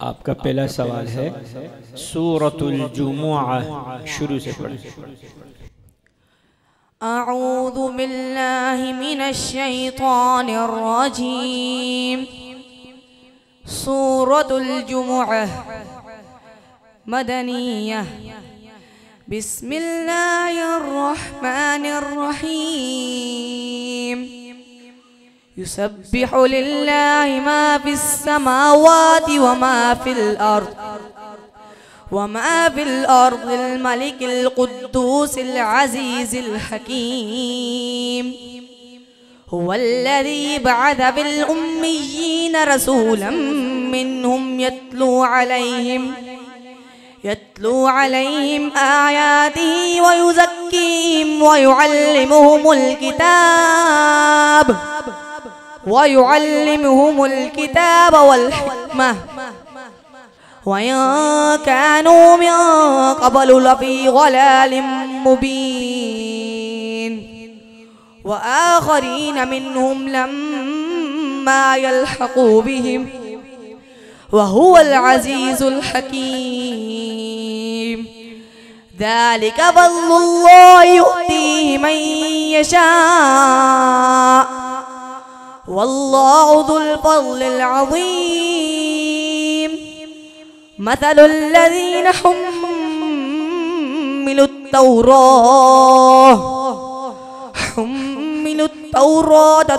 आपका पहला सवाल है सूरतुल जुमुआ शुरू से पढ़ें। अऊज़ु बिल्लाहि मिनश शैतानिर रजीम। सूरतुल जुमुआ मदनिया। बिस्मिल्लाहिर रहमानिर रहीम। युसब्बिहु लिल्लाहि मा फिस समावाति व मा फिल अर्द मलिकिल कुद्दूसिल अज़ीज़िल हकीम। हुवल्लज़ी बअथ बिल उम्मिय्यीन रसूलन मिनहुम यत्लू अलैहिम आयातिही व युज़क्कीहिम व युअल्लिमुहुमुल किताब वल हिकमह व इन कानू मिन क़ब्लु लफ़ी ज़लालिम मुबीन। व आख़रीन मिनहुम लम्मा यल्हक़ू बिहिम व हुवल अज़ीज़ुल हकीम। ज़ालिका फ़ज़्लुल्लाहि यु'तीहि मन यशा' वल्लाहु ज़ुल फ़ज़्लिल अज़ीम। मसलुल लज़ीना हुम्मिलुत तौरात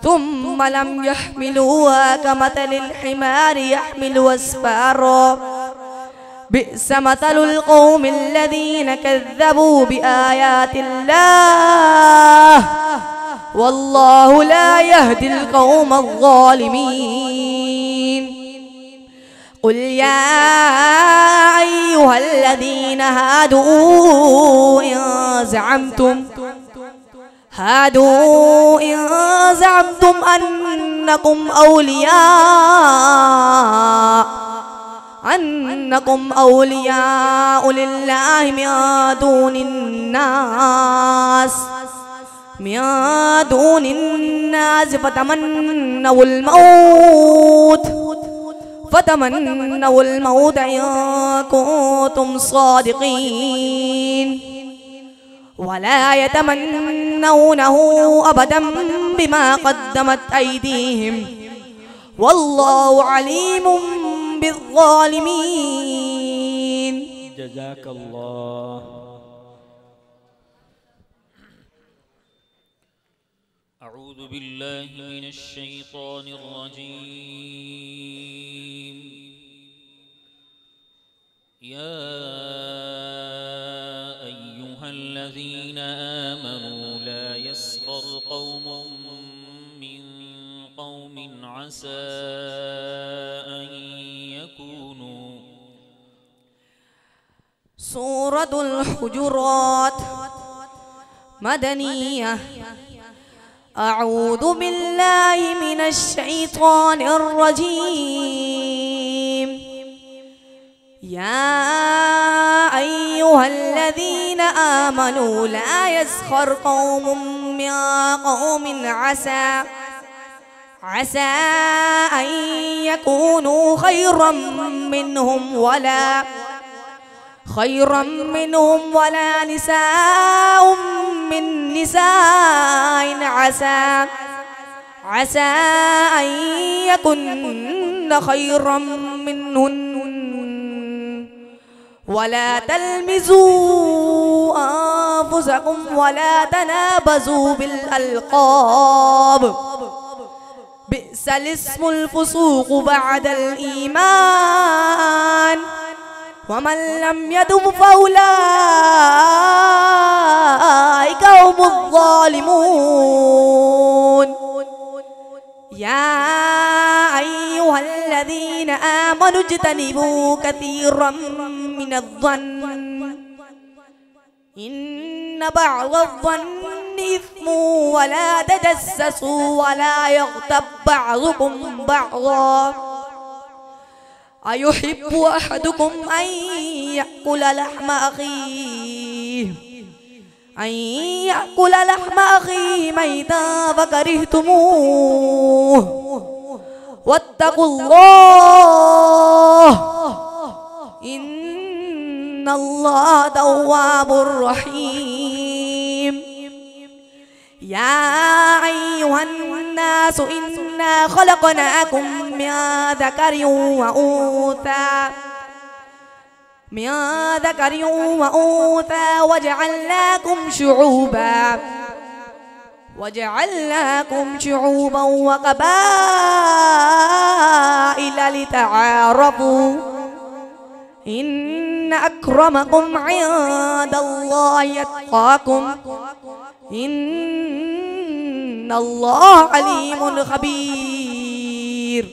ثم لم يحملوها كمثل الحمار يحمل أسفارا بئس مثل القوم الذين كذبوا بآيات الله والله لا يهدي القوم الظالمين. قل يا أيها الذين هادوا إن زعمتم أنكم أولياء لله من دون الناس فتمنوا الموت إن كنتم صادقين ولا يتمنونه أبدا بما قدمت أيديهم والله عليم بالظالمين. جزاك الله. أعوذ بالله من الشيطان الرجيم. يا أيها الذين آمنوا لا يسخر قوم من قوم عسى أن يكونوا. سورة الحجرات مدنية. أعوذ بالله من الشيطان الرجيم. يا أيها الذين آمنوا لا يسخر قوم من قوم عسى أن يكونوا خيرا منهم ولا نساء من نساء عسى أن يكن خيرا منهن ولا تلمزوا أنفسكم ولا تنابزوا بالألقاب بئس الاسم الفسوق بعد الإيمان ومن لم يتب فأولئك هم الظالمون. يا أيها الذين آمنوا اجتنبوا كثيرا من الظن إن بعض الظن إثم ولا تجسسوا ولا يغتب بعضكم بعضا أيحب أحدكم أن يأكل لحم أخيه ميتا فكرهتموه वत्तकुल्लाह इन्नल्लाह तव्वाबुर रहीम। या अय्युहन्नासु इन्ना खलक़नाकुम मिन ज़करिन व उन्सा वजअलनाकुम शुऊबा व क़बाइल लितआरफ़ू इन्न अक्रमकुम इंदल्लाहि अत्क़ाकुम इन्नल्लाह अलीमुन खबीर।